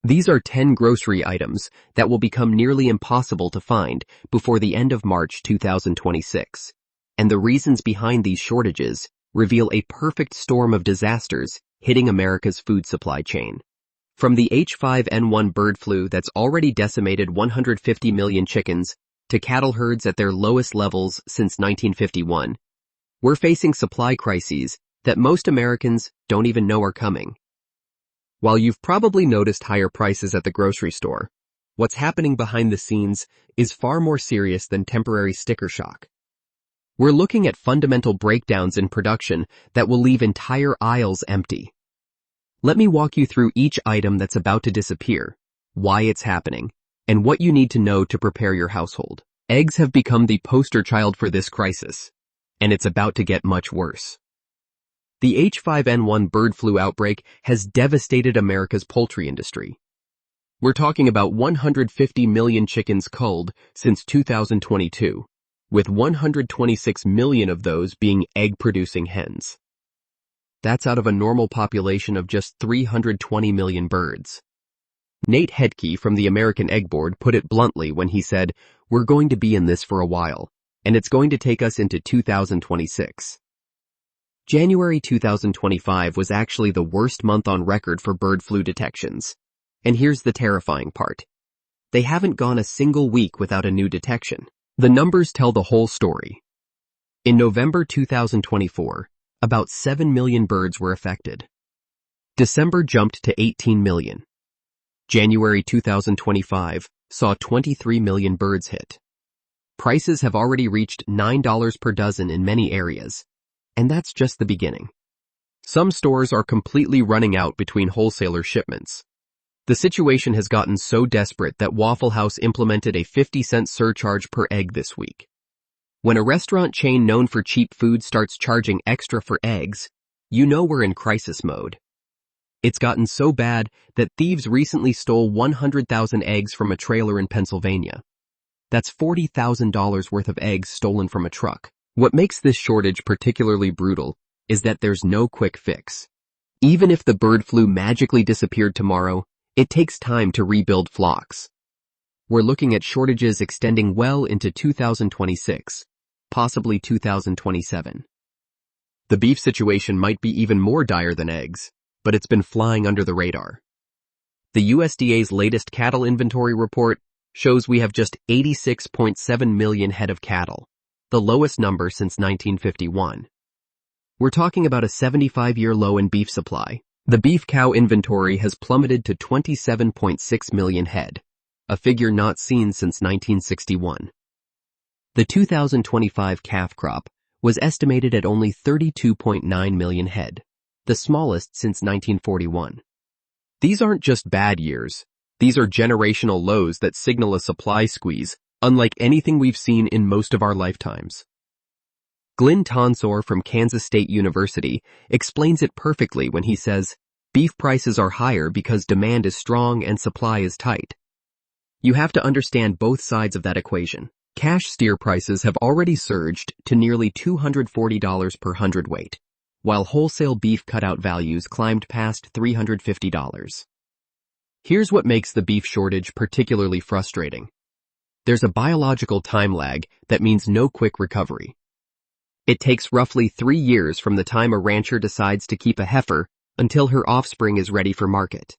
These are 10 grocery items that will become nearly impossible to find before the end of March 2026. And the reasons behind these shortages reveal a perfect storm of disasters hitting America's food supply chain. From the H5N1 bird flu that's already decimated 150 million chickens to cattle herds at their lowest levels since 1951, we're facing supply crises that most Americans don't even know are coming. While you've probably noticed higher prices at the grocery store, what's happening behind the scenes is far more serious than temporary sticker shock. We're looking at fundamental breakdowns in production that will leave entire aisles empty. Let me walk you through each item that's about to disappear, why it's happening, and what you need to know to prepare your household. Eggs have become the poster child for this crisis, and it's about to get much worse. The H5N1 bird flu outbreak has devastated America's poultry industry. We're talking about 150 million chickens culled since 2022, with 126 million of those being egg-producing hens. That's out of a normal population of just 320 million birds. Nate Hedke from the American Egg Board put it bluntly when he said, "We're going to be in this for a while, and it's going to take us into 2026. January 2025 was actually the worst month on record for bird flu detections. And here's the terrifying part. They haven't gone a single week without a new detection. The numbers tell the whole story. In November 2024, about 7 million birds were affected. December jumped to 18 million. January 2025 saw 23 million birds hit. Prices have already reached $9 per dozen in many areas. And that's just the beginning. Some stores are completely running out between wholesaler shipments. The situation has gotten so desperate that Waffle House implemented a 50-cent surcharge per egg this week. When a restaurant chain known for cheap food starts charging extra for eggs, you know we're in crisis mode. It's gotten so bad that thieves recently stole 100,000 eggs from a trailer in Pennsylvania. That's $40,000 worth of eggs stolen from a truck. What makes this shortage particularly brutal is that there's no quick fix. Even if the bird flu magically disappeared tomorrow, it takes time to rebuild flocks. We're looking at shortages extending well into 2026, possibly 2027. The beef situation might be even more dire than eggs, but it's been flying under the radar. The USDA's latest cattle inventory report shows we have just 86.7 million head of cattle, the lowest number since 1951. We're talking about a 75-year low in beef supply. The beef cow inventory has plummeted to 27.6 million head, a figure not seen since 1961. The 2025 calf crop was estimated at only 32.9 million head, the smallest since 1941. These aren't just bad years. These are generational lows that signal a supply squeeze unlike anything we've seen in most of our lifetimes. Glyn Tonsor from Kansas State University explains it perfectly when he says, beef prices are higher because demand is strong and supply is tight. You have to understand both sides of that equation. Cash steer prices have already surged to nearly $240 per hundredweight, while wholesale beef cutout values climbed past $350. Here's what makes the beef shortage particularly frustrating. There's a biological time lag that means no quick recovery. It takes roughly 3 years from the time a rancher decides to keep a heifer until her offspring is ready for market.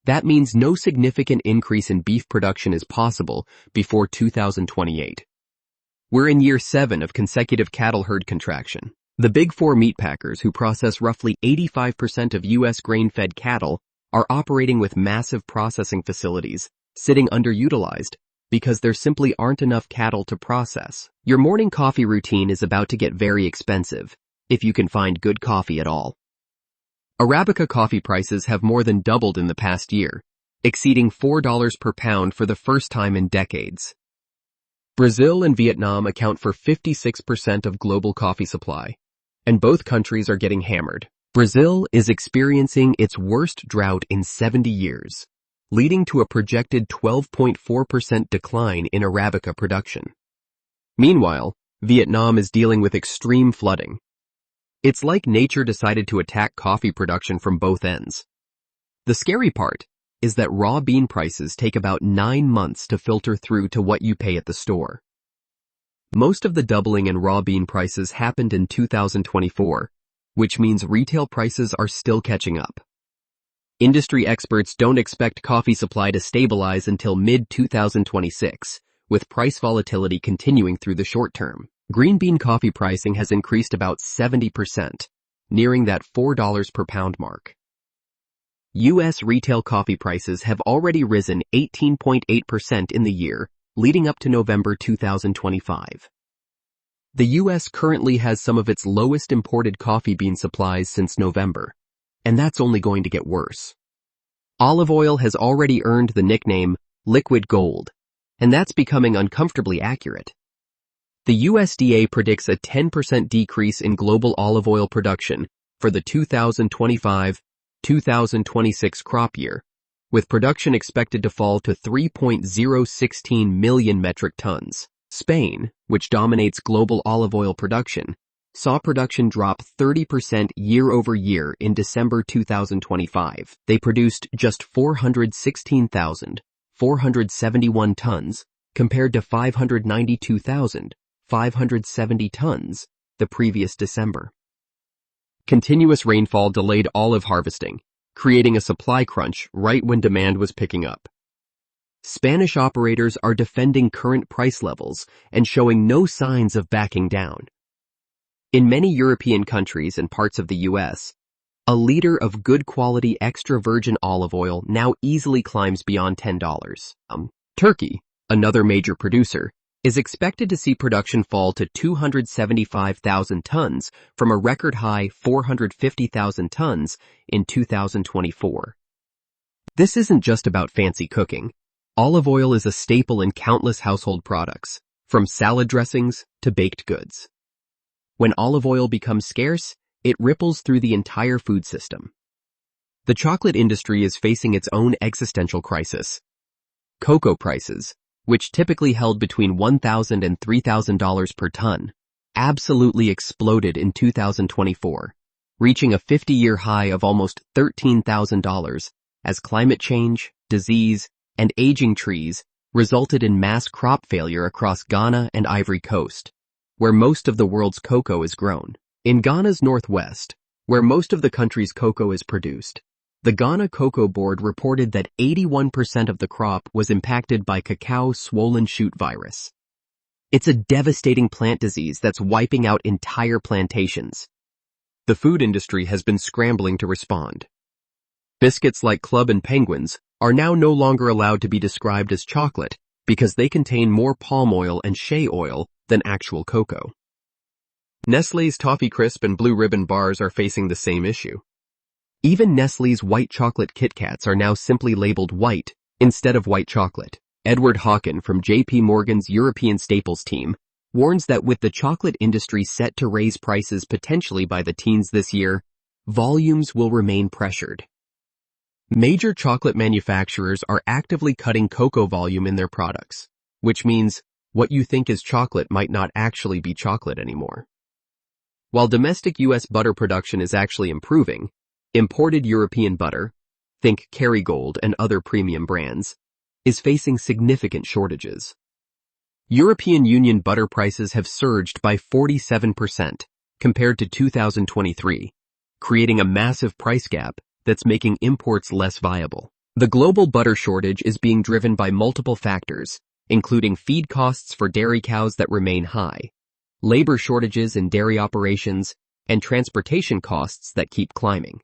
That means no significant increase in beef production is possible before 2028. We're in year 7 of consecutive cattle herd contraction. The big 4 meat packers who process roughly 85% of U.S. grain-fed cattle are operating with massive processing facilities, sitting underutilized, because there simply aren't enough cattle to process. Your morning coffee routine is about to get very expensive, if you can find good coffee at all. Arabica coffee prices have more than doubled in the past year, exceeding $4 per pound for the first time in decades. Brazil and Vietnam account for 56% of global coffee supply, and both countries are getting hammered. Brazil is experiencing its worst drought in 70 years, leading to a projected 12.4% decline in Arabica production. Meanwhile, Vietnam is dealing with extreme flooding. It's like nature decided to attack coffee production from both ends. The scary part is that raw bean prices take about 9 months to filter through to what you pay at the store. Most of the doubling in raw bean prices happened in 2024, which means retail prices are still catching up. Industry experts don't expect coffee supply to stabilize until mid-2026, with price volatility continuing through the short term. Green bean coffee pricing has increased about 70%, nearing that $4 per pound mark. U.S. retail coffee prices have already risen 18.8% in the year leading up to November 2025. The U.S. currently has some of its lowest imported coffee bean supplies since November, and that's only going to get worse. Olive oil has already earned the nickname liquid gold, and that's becoming uncomfortably accurate. The USDA predicts a 10% decrease in global olive oil production for the 2025-2026 crop year, with production expected to fall to 3.016 million metric tons. Spain, which dominates global olive oil production, saw production drop 30% year-over-year in December 2025. They produced just 416,471 tons compared to 592,570 tons the previous December. Continuous rainfall delayed olive harvesting, creating a supply crunch right when demand was picking up. Spanish operators are defending current price levels and showing no signs of backing down. In many European countries and parts of the U.S., a liter of good quality extra virgin olive oil now easily climbs beyond $10. Turkey, another major producer, is expected to see production fall to 275,000 tons from a record high 450,000 tons in 2024. This isn't just about fancy cooking. Olive oil is a staple in countless household products, from salad dressings to baked goods. When olive oil becomes scarce, it ripples through the entire food system. The chocolate industry is facing its own existential crisis. Cocoa prices, which typically held between $1,000 and $3,000 per ton, absolutely exploded in 2024, reaching a 50-year high of almost $13,000 as climate change, disease, and aging trees resulted in mass crop failure across Ghana and Ivory Coast, where most of the world's cocoa is grown. In Ghana's northwest, where most of the country's cocoa is produced, the Ghana Cocoa Board reported that 81% of the crop was impacted by cacao swollen shoot virus. It's a devastating plant disease that's wiping out entire plantations. The food industry has been scrambling to respond. Biscuits like Club and Penguins are now no longer allowed to be described as chocolate because they contain more palm oil and shea oil than actual cocoa. Nestlé's Toffee Crisp and Blue Ribbon bars are facing the same issue. Even Nestlé's white chocolate Kit Kats are now simply labeled white instead of white chocolate. Edward Hawken from J.P. Morgan's European Staples team warns that with the chocolate industry set to raise prices potentially by the teens this year, volumes will remain pressured. Major chocolate manufacturers are actively cutting cocoa volume in their products, which means what you think is chocolate might not actually be chocolate anymore. While domestic U.S. butter production is actually improving, imported European butter, think Kerrygold and other premium brands, is facing significant shortages. European Union butter prices have surged by 47% compared to 2023, creating a massive price gap that's making imports less viable. The global butter shortage is being driven by multiple factors, including feed costs for dairy cows that remain high, labor shortages in dairy operations, and transportation costs that keep climbing.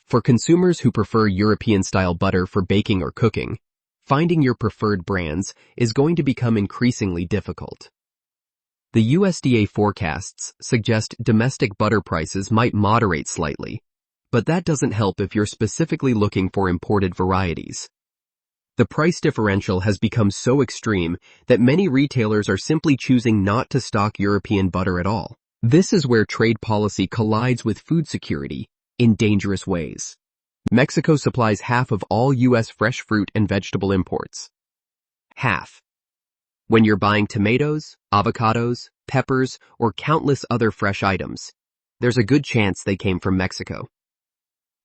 For consumers who prefer European-style butter for baking or cooking, finding your preferred brands is going to become increasingly difficult. The USDA forecasts suggest domestic butter prices might moderate slightly, but that doesn't help if you're specifically looking for imported varieties. The price differential has become so extreme that many retailers are simply choosing not to stock European butter at all. This is where trade policy collides with food security in dangerous ways. Mexico supplies half of all U.S. fresh fruit and vegetable imports. Half. When you're buying tomatoes, avocados, peppers, or countless other fresh items, there's a good chance they came from Mexico.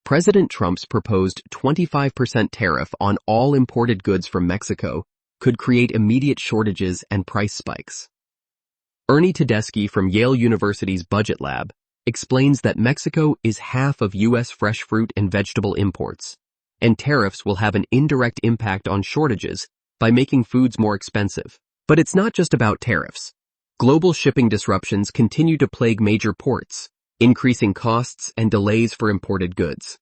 President Trump's proposed 25% tariff on all imported goods from Mexico could create immediate shortages and price spikes. Ernie Tedeschi from Yale University's Budget Lab explains that Mexico is half of U.S. fresh fruit and vegetable imports, and tariffs will have an indirect impact on shortages by making foods more expensive. But it's not just about tariffs. Global shipping disruptions continue to plague major ports, increasing costs and delays for imported goods.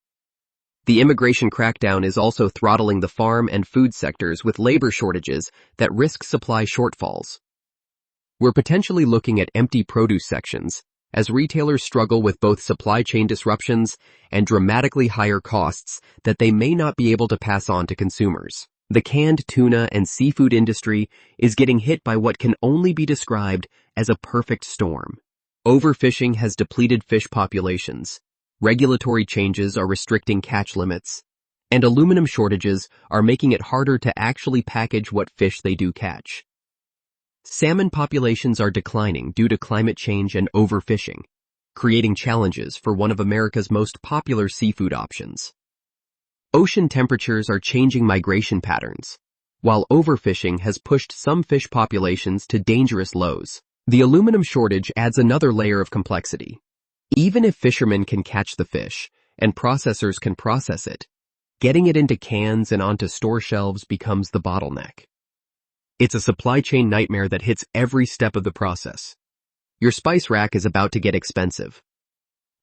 The immigration crackdown is also throttling the farm and food sectors with labor shortages that risk supply shortfalls. We're potentially looking at empty produce sections as retailers struggle with both supply chain disruptions and dramatically higher costs that they may not be able to pass on to consumers. The canned tuna and seafood industry is getting hit by what can only be described as a perfect storm. Overfishing has depleted fish populations, regulatory changes are restricting catch limits, and aluminum shortages are making it harder to actually package what fish they do catch. Salmon populations are declining due to climate change and overfishing, creating challenges for one of America's most popular seafood options. Ocean temperatures are changing migration patterns, while overfishing has pushed some fish populations to dangerous lows. The aluminum shortage adds another layer of complexity. Even if fishermen can catch the fish and processors can process it, getting it into cans and onto store shelves becomes the bottleneck. It's a supply chain nightmare that hits every step of the process. Your spice rack is about to get expensive.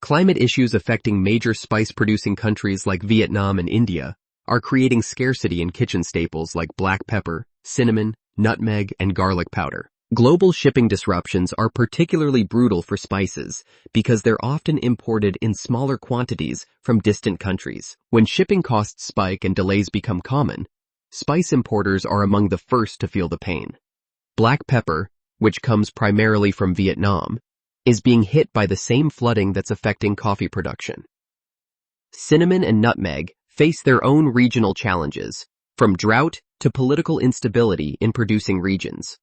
Climate issues affecting major spice-producing countries like Vietnam and India are creating scarcity in kitchen staples like black pepper, cinnamon, nutmeg, and garlic powder. Global shipping disruptions are particularly brutal for spices because they're often imported in smaller quantities from distant countries. When shipping costs spike and delays become common, spice importers are among the first to feel the pain. Black pepper, which comes primarily from Vietnam, is being hit by the same flooding that's affecting coffee production. Cinnamon and nutmeg face their own regional challenges, from drought to political instability in producing regions.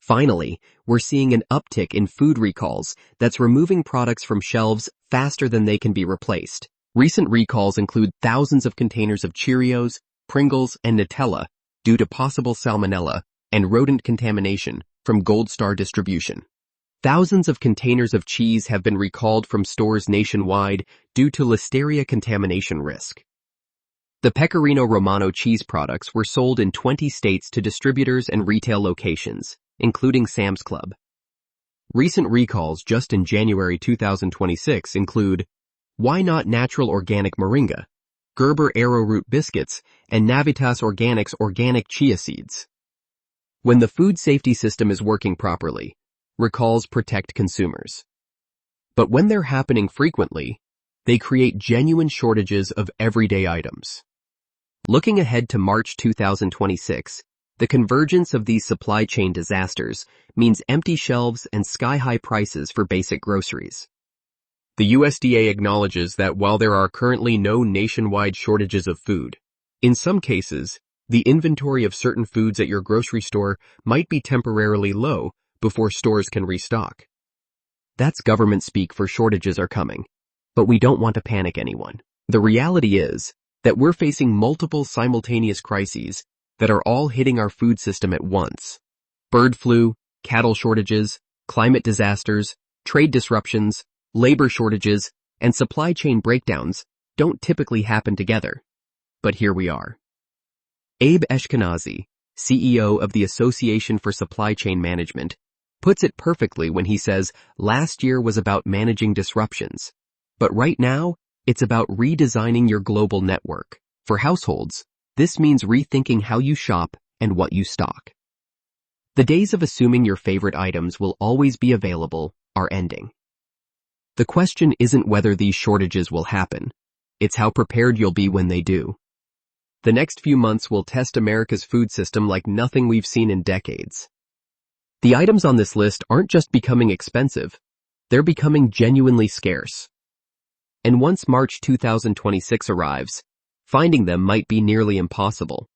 Finally, we're seeing an uptick in food recalls that's removing products from shelves faster than they can be replaced. Recent recalls include thousands of containers of Cheerios, Pringles, and Nutella due to possible salmonella and rodent contamination from Gold Star distribution. Thousands of containers of cheese have been recalled from stores nationwide due to Listeria contamination risk. The Pecorino Romano cheese products were sold in 20 states to distributors and retail locations, including Sam's Club. Recent recalls just in January 2026 include Why Not Natural Organic Moringa, Gerber Arrowroot Biscuits, and Navitas Organics Organic Chia Seeds. When the food safety system is working properly, recalls protect consumers. But when they're happening frequently, they create genuine shortages of everyday items. Looking ahead to March 2026, the convergence of these supply chain disasters means empty shelves and sky-high prices for basic groceries. The USDA acknowledges that while there are currently no nationwide shortages of food, in some cases, the inventory of certain foods at your grocery store might be temporarily low before stores can restock. That's government speak for shortages are coming, but we don't want to panic anyone. The reality is that we're facing multiple simultaneous crises that are all hitting our food system at once. Bird flu, cattle shortages, climate disasters, trade disruptions, labor shortages, and supply chain breakdowns don't typically happen together. But here we are. Abe Eshkenazi, CEO of the Association for Supply Chain Management, puts it perfectly when he says last year was about managing disruptions, but right now it's about redesigning your global network. For households, this means rethinking how you shop and what you stock. The days of assuming your favorite items will always be available are ending. The question isn't whether these shortages will happen, it's how prepared you'll be when they do. The next few months will test America's food system like nothing we've seen in decades. The items on this list aren't just becoming expensive, they're becoming genuinely scarce. And once March 2026 arrives, finding them might be nearly impossible.